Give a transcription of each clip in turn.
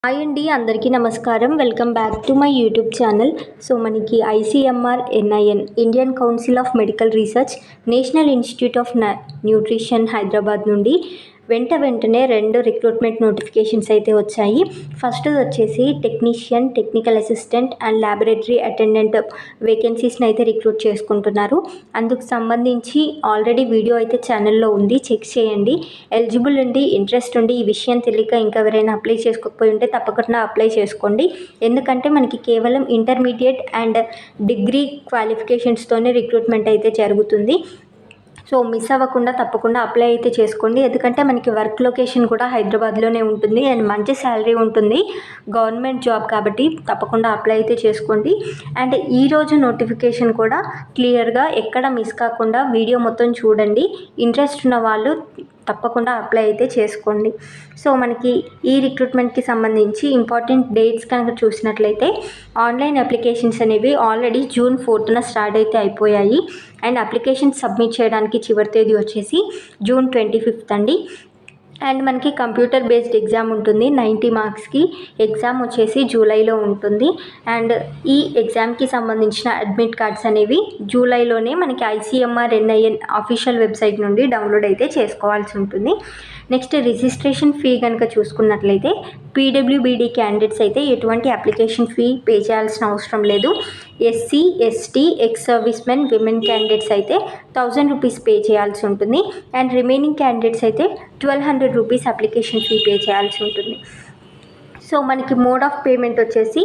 Hi అండి, అందరికీ నమస్కారం. Welcome back to my YouTube channel. So మనకి ICMR NIN Indian Council of Medical Research National Institute of Nutrition Hyderabad నుండి వెంటనే 2 recruitment notifications అయితే వచ్చాయి. ఫస్ట్ వచ్చేసి technician, technical assistant and laboratory attendant వేకెన్సీస్ని అయితే రిక్రూట్ చేసుకుంటున్నారు. అందుకు సంబంధించి ఆల్రెడీ వీడియో అయితే ఛానల్లో ఉంది, చెక్ చేయండి. ఎలిజిబుల్ ఉండి ఇంట్రెస్ట్ ఉండి ఈ విషయం తెలియక ఇంకా ఎవరైనా అప్లై చేసుకోకపోయి ఉంటే తప్పకుండా అప్లై చేసుకోండి. ఎందుకంటే మనకి కేవలం ఇంటర్మీడియట్ అండ్ డిగ్రీ క్వాలిఫికేషన్స్తోనే రిక్రూట్మెంట్ అయితే జరుగుతుంది. సో మిస్ అవ్వకుండా తప్పకుండా అప్లై అయితే చేసుకోండి. ఎందుకంటే మనకి వర్క్ లొకేషన్ కూడా హైదరాబాద్లోనే ఉంటుంది అండ్ మంచి శాలరీ ఉంటుంది, గవర్నమెంట్ జాబ్ కాబట్టి తప్పకుండా అప్లై అయితే చేసుకోండి. అండ్ ఈరోజు నోటిఫికేషన్ కూడా క్లియర్గా ఎక్కడ మిస్ కాకుండా వీడియో మొత్తం చూడండి. ఇంట్రెస్ట్ ఉన్న వాళ్ళు తప్పకుండా అప్లై అయితే చేసుకోండి. సో మనకి ఈ రిక్రూట్మెంట్కి సంబంధించి ఇంపార్టెంట్ డేట్స్ కనుక చూసినట్లయితే ఆన్లైన్ అప్లికేషన్స్ అనేవి ఆల్రెడీ June 4th స్టార్ట్ అయితే అయిపోయాయి. అండ్ అప్లికేషన్ సబ్మిట్ చేయడానికి చివరి తేదీ వచ్చేసి June 25th అండి. అండ్ మనకి కంప్యూటర్ బేస్డ్ ఎగ్జామ్ ఉంటుంది, 90 మార్క్స్కి. ఎగ్జామ్ వచ్చేసి జూలైలో ఉంటుంది. అండ్ ఈ ఎగ్జామ్కి సంబంధించిన అడ్మిట్ కార్డ్స్ అనేవి జూలైలోనే మనకి ఐసీఎంఆర్ ఎన్ఐఎన్ అఫీషియల్ వెబ్సైట్ నుండి డౌన్లోడ్ అయితే చేసుకోవాల్సి ఉంటుంది. నెక్స్ట్ రిజిస్ట్రేషన్ ఫీ కనుక చూసుకున్నట్లయితే పీడబ్ల్యూబీడీ క్యాండిడేట్స్ అయితే ఎటువంటి అప్లికేషన్ ఫీ పే చేయాల్సిన అవసరం లేదు. SC, ST, ex service men, women candidates అయితే 1000 రూపీస్ పే చేయాల్సి ఉంటుంది. అండ్ రిమైనింగ్ క్యాండిడేట్స్ అయితే 1200 రూపీస్ అప్లికేషన్ ఫీ పే చేయాల్సి ఉంటుంది. సో మనకి మోడ్ ఆఫ్ పేమెంట్ వచ్చేసి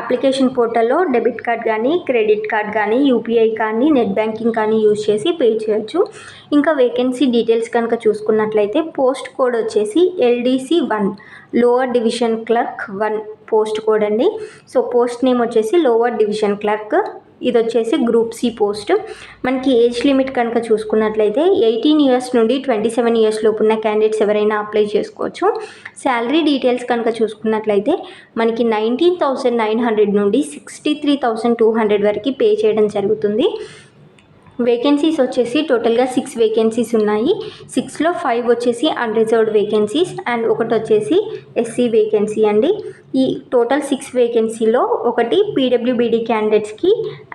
అప్లికేషన్ పోర్టల్లో డెబిట్ కార్డ్ కానీ, క్రెడిట్ కార్డ్ కానీ, యూపీఐ కానీ, నెట్ బ్యాంకింగ్ కానీ యూజ్ చేసి పే చేయొచ్చు. ఇంకా వేకెన్సీ డీటెయిల్స్ కనుక చూసుకున్నట్లయితే పోస్ట్ కోడ్ వచ్చేసి LDC1 lower division clerk 1 post code అండి. సో పోస్ట్ నేమ్ వచ్చేసి లోవర్ డివిజన్ క్లర్క్. ఇది వచ్చేసి గ్రూప్ సి పోస్ట్. మనకి ఏజ్ లిమిట్ కనుక చూసుకున్నట్లయితే 18 ఇయర్స్ నుండి 27 ఇయర్స్ లోపు ఉన్న క్యాండిడేట్స్ ఎవరైనా అప్లై చేసుకోవచ్చు. శాలరీ డీటెయిల్స్ కనుక చూసుకున్నట్లయితే మనకి 19,900 నుండి 63,200 వరకు పే చేయడం జరుగుతుంది. వేకెన్సీస్ వచ్చేసి టోటల్గా 6 వేకెన్సీస్ ఉన్నాయి. 6లో 5 వచ్చేసి అన్రిజర్వ్డ్ వేకెన్సీస్ అండ్ ఒకటి వచ్చేసి ఎస్సీ వేకెన్సీ అండి. ఈ టోటల్ 6 వేకెన్సీలో ఒకటి పీడబ్ల్యూబీడీ క్యాండిడేట్స్కి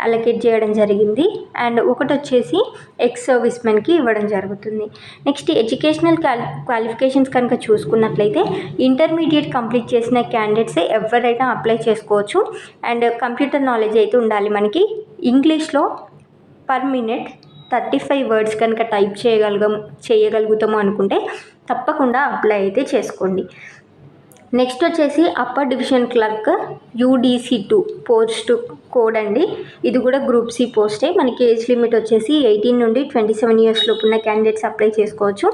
అలొకేట్ చేయడం జరిగింది అండ్ ఒకటి వచ్చేసి ఎక్స్ సర్వీస్ మెన్కి ఇవ్వడం జరుగుతుంది. నెక్స్ట్ ఎడ్యుకేషనల్ క్వాలిఫికేషన్స్ కనుక చూసుకున్నట్లయితే ఇంటర్మీడియట్ కంప్లీట్ చేసిన క్యాండిడేట్సే ఎవరైనా అప్లై చేసుకోవచ్చు. అండ్ కంప్యూటర్ నాలెడ్జ్ అయితే ఉండాలి. మనకి ఇంగ్లీష్లో పర్ మినిట్ 35 వర్డ్స్ కనుక టైప్ చేయగలుగుతాము అనుకుంటే తప్పకుండా అప్లై అయితే చేసుకోండి. నెక్స్ట్ వచ్చేసి upper division clerk UDC2 post code అండి. ఇది కూడా గ్రూప్ సి పోస్టే. మనకి ఏజ్ లిమిట్ వచ్చేసి 18 నుండి 27 ఇయర్స్ లోపు ఉన్న క్యాండిడేట్స్ అప్లై చేసుకోవచ్చు.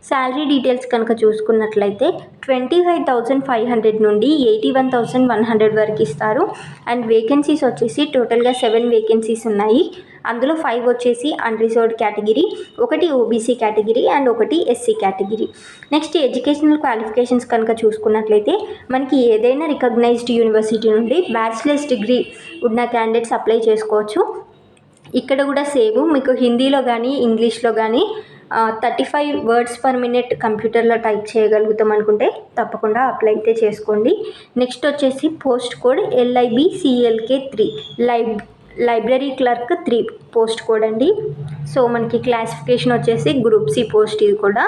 శాలరీ డీటెయిల్స్ కనుక చూసుకున్నట్లయితే 25,500 నుండి 81,100 వరకు ఇస్తారు. అండ్ వేకెన్సీస్ వచ్చేసి టోటల్గా 7 వేకెన్సీస్ ఉన్నాయి. అందులో 5 వచ్చేసి అన్రిజర్వ్డ్ కేటగిరీ, ఒకటి ఓబీసీ కేటగిరీ అండ్ ఒకటి SC category. Next educational qualifications కనుక చూసుకున్నట్లయితే మనకి ఏదైనా రికగ్నైజ్డ్ యూనివర్సిటీ నుండి బ్యాచిలర్స్ డిగ్రీ ఉన్న క్యాండిడేట్స్ అప్లై చేసుకోవచ్చు. ఇక్కడ కూడా సేమ్ మీకు హిందీలో కానీ ఇంగ్లీష్లో కానీ 35 వర్డ్స్ పర్ మినిట్ కంప్యూటర్లో టైప్ చేయగలుగుతాం అనుకుంటే తప్పకుండా అప్లై అయితే చేసుకోండి. నెక్స్ట్ వచ్చేసి post code LIBCLK3 library clerk 3 post code అండి. సో మనకి క్లాసిఫికేషన్ వచ్చేసి గ్రూప్ సి పోస్ట్. ఇది కూడా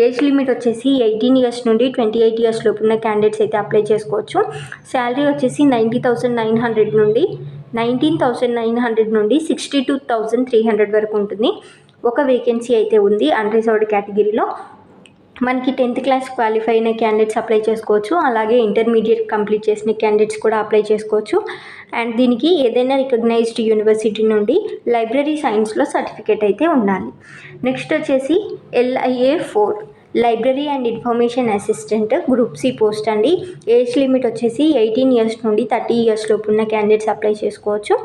ఏజ్ లిమిట్ వచ్చేసి 18 ఇయర్స్ నుండి 28 ఇయర్స్ లోపు ఉన్న క్యాండిడేట్స్ అయితే అప్లై చేసుకోవచ్చు. శాలరీ వచ్చేసి 19,900 నుండి 62,300 వరకు ఉంటుంది. ఒక వేకెన్సీ అయితే ఉంది అన్రిజర్వ్డ్ కేటగిరీలో. మనకి 10th క్లాస్ క్వాలిఫై అయిన క్యాండిడేట్స్ అప్లై చేసుకోవచ్చు. అలాగే ఇంటర్మీడియట్ కంప్లీట్ చేసిన క్యాండిడేట్స్ కూడా అప్లై చేసుకోవచ్చు. అండ్ దీనికి ఏదైనా రికగ్నైజ్డ్ యూనివర్సిటీ నుండి లైబ్రరీ సైన్స్లో సర్టిఫికేట్ అయితే ఉండాలి. నెక్స్ట్ వచ్చేసి LIA4 library and information assistant group C post అండి. ఏజ్ లిమిట్ వచ్చేసి 18 ఇయర్స్ నుండి 30 ఇయర్స్ లోపు ఉన్న క్యాండిడేట్స్ అప్లై చేసుకోవచ్చు.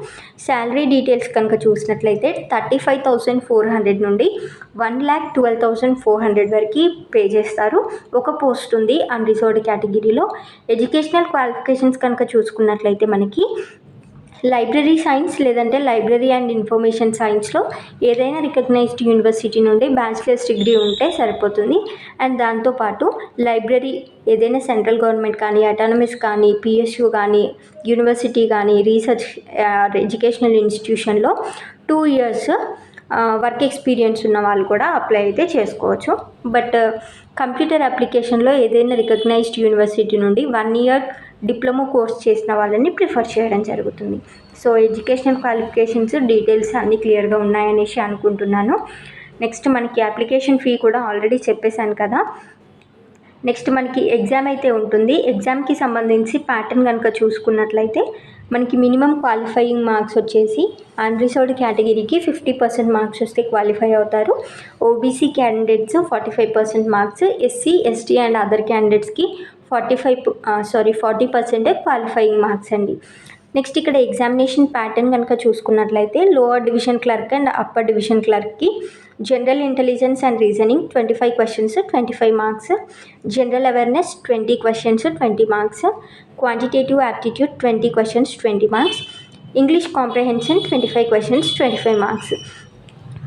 శాలరీ డీటెయిల్స్ కనుక చూసినట్లయితే 35,400 నుండి 1,12,400 వరకు పే చేస్తారు. ఒక పోస్ట్ ఉంది అన్రిజర్వ్డ్ కేటగిరీలో. ఎడ్యుకేషనల్ క్వాలిఫికేషన్స్ కనుక చూసుకున్నట్లయితే మనకి లైబ్రరీ సైన్స్ లేదంటే లైబ్రరీ అండ్ ఇన్ఫర్మేషన్ సైన్స్లో ఏదైనా రికగ్నైజ్డ్ యూనివర్సిటీ నుండి బ్యాచిలర్స్ డిగ్రీ ఉంటే సరిపోతుంది. అండ్ దాంతోపాటు లైబ్రరీ ఏదైనా సెంట్రల్ గవర్నమెంట్ కానీ, అటానమస్ కానీ, పిఎస్యు కానీ, యూనివర్సిటీ కానీ, రీసెర్చ్ ఎడ్యుకేషనల్ ఇన్స్టిట్యూషన్లో 2 years వర్క్ ఎక్స్పీరియన్స్ ఉన్న వాళ్ళు కూడా అప్లై అయితే చేసుకోవచ్చు. బట్ కంప్యూటర్ అప్లికేషన్లో ఏదైనా రికగ్నైజ్డ్ యూనివర్సిటీ నుండి 1 year డిప్లొమా కోర్స్ చేసిన వాళ్ళని ప్రిఫర్ చేయడం జరుగుతుంది. సో ఎడ్యుకేషనల్ క్వాలిఫికేషన్స్ డీటెయిల్స్ అన్నీ క్లియర్గా ఉన్నాయనేసి అనుకుంటున్నాను. నెక్స్ట్ మనకి అప్లికేషన్ ఫీ కూడా ఆల్రెడీ చెప్పేశాను కదా. నెక్స్ట్ మనకి ఎగ్జామ్ అయితే ఉంటుంది. ఎగ్జామ్కి సంబంధించి ప్యాటర్న్ కనుక చూసుకున్నట్లయితే మనకి మినిమం క్వాలిఫైయింగ్ మార్క్స్ వచ్చేసి అన్రిజర్వ్డ్ కేటగిరీకి 50% మార్క్స్ వస్తే క్వాలిఫై అవుతారు. OBC candidates 45% marks, SC, ST and other క్యాండిడేట్స్కి 40% క్వాలిఫైయింగ్ మార్క్స్ అండి. నెక్స్ట్ ఇక్కడ ఎగ్జామినేషన్ ప్యాటర్న్ కనుక చూసుకున్నట్లయితే lower division clerk and upper division క్లర్క్కి general intelligence and reasoning 25 questions 25 marks, general awareness 20 questions 20 marks, quantitative aptitude 20 questions 20 marks, English comprehension 25 questions 25 marks.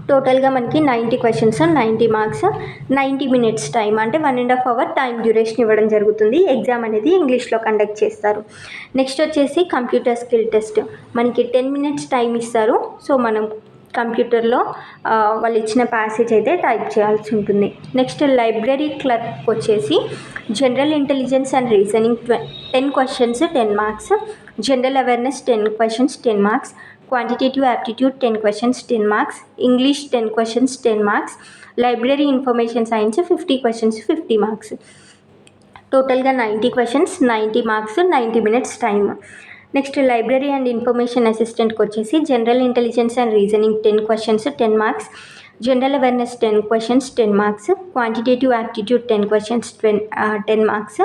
టోటల్గా మనకి 90 questions 90 marks, 90 minutes time అంటే 1.5 hour time duration ఇవ్వడం జరుగుతుంది. Exam అనేది ఇంగ్లీష్లో conduct చేస్తారు. Next వచ్చేసి కంప్యూటర్ స్కిల్ టెస్ట్ మనకి 10 minutes టైం ఇస్తారు. సో మనం కంప్యూటర్లో వాళ్ళు ఇచ్చిన ప్యాసేజ్ అయితే టైప్ చేయాల్సి ఉంటుంది. నెక్స్ట్ లైబ్రరీ క్లర్క్ వచ్చేసి general intelligence and reasoning 10 questions 10 marks, general awareness 10 questions 10 marks, quantitative aptitude 10 questions 10 marks, English 10 questions 10 marks, library information science 50 questions 50 marks. టోటల్గా 90 questions 90 marks 90 minutes time. Next library and information అసిస్టెంట్కి వచ్చేసి general intelligence and reasoning 10 questions 10 marks, general awareness 10 questions 10 marks, quantitative aptitude 10 questions 10 marks,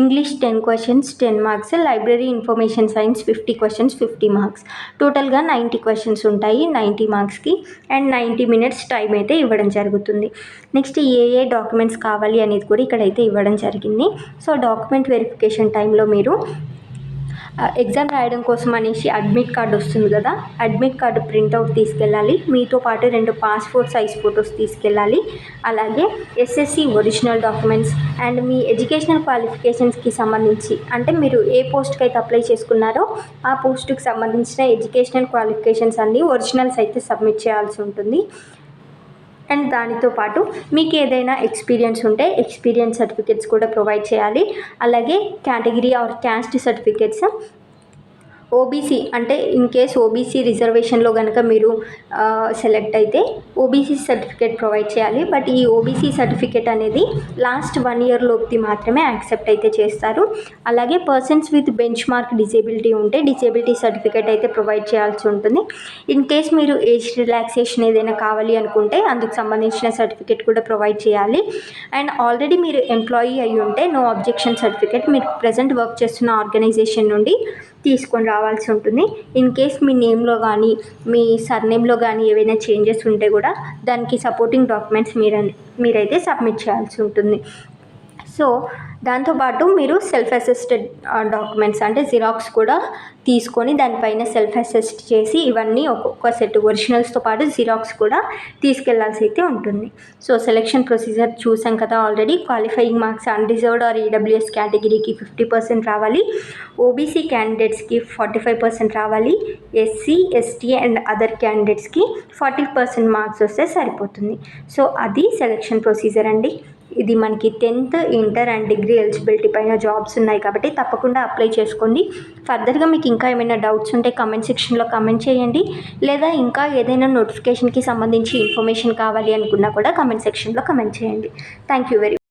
English 10 questions 10 marks, library information science 50 questions 50 marks. టోటల్గా 90 questions ఉంటాయి 90 marksకి and 90 minutes time అయితే ఇవ్వడం జరుగుతుంది. Next ఏ documents కావాలి అనేది కూడా ఇక్కడైతే ఇవ్వడం జరిగింది. సో డాక్యుమెంట్ వెరిఫికేషన్ టైంలో మీరు ఎగ్జామ్ రాయడం కోసం అనేసి అడ్మిట్ కార్డు వస్తుంది కదా, అడ్మిట్ కార్డు ప్రింట్అవుట్ తీసుకెళ్ళాలి. మీతో పాటు 2 passport size ఫొటోస్ తీసుకెళ్ళాలి. అలాగే ఎస్ఎస్సి ఒరిజినల్ డాక్యుమెంట్స్ అండ్ మీ ఎడ్యుకేషనల్ క్వాలిఫికేషన్స్కి సంబంధించి అంటే మీరు ఏ పోస్ట్కి అయితే అప్లై చేసుకున్నారో ఆ పోస్ట్కి సంబంధించిన ఎడ్యుకేషనల్ క్వాలిఫికేషన్స్ అన్నీ ఒరిజినల్స్ అయితే సబ్మిట్ చేయాల్సి ఉంటుంది. అండ్ దానితో పాటు మీకు ఏదైనా ఎక్స్పీరియన్స్ ఉంటే ఎక్స్పీరియన్స్ సర్టిఫికేట్స్ కూడా ప్రొవైడ్ చేయాలి. అలాగే category or caste certificates, OBC అంటే ఇన్ కేస్ ఓబీసీ రిజర్వేషన్లో కనుక మీరు సెలెక్ట్ అయితే ఓబీసీ సర్టిఫికేట్ ప్రొవైడ్ చేయాలి. బట్ ఈ ఓబీసీ సర్టిఫికేట్ అనేది లాస్ట్ 1 year లోపు మాత్రమే యాక్సెప్ట్ అయితే చేస్తారు. అలాగే persons with benchmark disability ఉంటే డిజేబిలిటీ సర్టిఫికేట్ అయితే ప్రొవైడ్ చేయాల్సి ఉంటుంది. ఇన్ కేస్ మీరు ఏజ్ రిలాక్సేషన్ ఏదైనా కావాలి అనుకుంటే అందుకు సంబంధించిన సర్టిఫికేట్ కూడా ప్రొవైడ్ చేయాలి. అండ్ ఆల్రెడీ మీరు ఎంప్లాయీ అయి ఉంటే నో అబ్జెక్షన్ సర్టిఫికేట్ మీరు ప్రజెంట్ వర్క్ చేస్తున్న ఆర్గనైజేషన్ నుండి తీసుకొని రావాల్సి ఉంటుంది. ఇన్ కేస్ మీ నేమ్లో కానీ మీ సర్నేమ్లో కానీ ఏవైనా చేంజెస్ ఉంటే కూడా దానికి సపోర్టింగ్ డాక్యుమెంట్స్ మీరైతే సబ్మిట్ చేయాల్సి ఉంటుంది. సో దాంతోపాటు మీరు సెల్ఫ్ అసెస్టెడ్ డాక్యుమెంట్స్ అంటే జిరాక్స్ కూడా తీసుకొని దానిపైన సెల్ఫ్ అసెస్ట్ చేసి ఇవన్నీ ఒక్కొక్క సెట్ ఒరిజినల్స్తో పాటు జిరాక్స్ కూడా తీసుకెళ్లాల్సి అయితే ఉంటుంది. సో సెలెక్షన్ ప్రొసీజర్ చూసాం కదా already. Qualifying marks unreserved or EWS కేటగిరీకి 50% రావాలి, ఓబీసీ క్యాండిడేట్స్కి 45% రావాలి, ఎస్సీ ఎస్టీ అండ్ అదర్ క్యాండిడేట్స్కి 40% మార్క్స్ వస్తే సరిపోతుంది. సో అది సెలెక్షన్ ప్రొసీజర్ అండి. ఇది మనకి 10th, inter and degree eligibility పైన జాబ్స్ ఉన్నాయి కాబట్టి తప్పకుండా అప్లై చేసుకోండి. ఫర్దర్గా మీకు ఇంకా ఏమైనా డౌట్స్ ఉంటే కామెంట్ సెక్షన్లో కామెంట్ చేయండి. లేదా ఇంకా ఏదైనా నోటిఫికేషన్కి సంబంధించి ఇన్ఫర్మేషన్ కావాలి అనుకున్నా కూడా కామెంట్ సెక్షన్లో కామెంట్ చేయండి. Thank you very